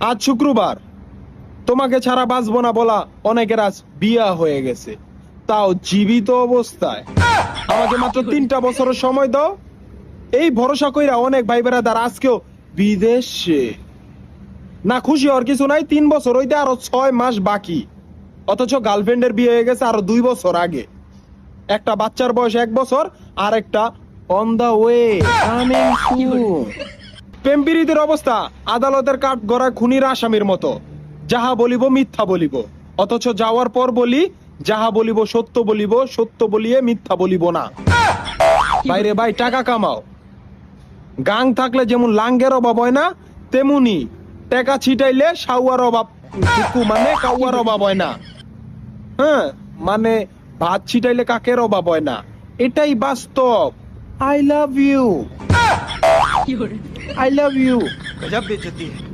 আজ শুক্রবার, তোমাকে ছাড়া বাঁচবো না বলা অনেকের আজ বিয়া হয়ে গেছে, তাও জীবিত অবস্থায়। আমাকে মাত্র 3টা বছরের সময় দাও, এই ভরসা কইরা অনেক ভাই বেড়াদার আজকেও বিদেশে। না খুশি হওয়ার কিছু নাই, 3 বছর হইতে আরো 6 মাস বাকি, অথচ গার্লফ্রেন্ডের বিয়ে হয়ে গেছে আরো 2 বছর আগে। একটা বাচ্চার বয়স 1 বছর, আর একটা on the way, coming soon. প্রেম পীড়িতের অবস্থা আদালতের কাঠ গড়া খুনির আসামির মতো, যাহা বলিব মিথ্যা বলিব, অথচ যাওয়ার পর বলি যাহা বলিব সত্য বলিব, সত্য বলিয়ে মিথ্যা বলিব না। বাইরে ভাই টাকা কামাও, গাং থাকলে যেমন লাঙ্গের অভাব হয় না, তেমনি টাকা ছিটাইলে সাউয়ার অভাব, মানে কাউয়ার অভাব হয় না। হ্যাঁ, মানে ভাত ছিটাইলে কাকের অভাব হয় না, এটাই বাস্তব। I love you, I love you. गजब बेइज्जती है।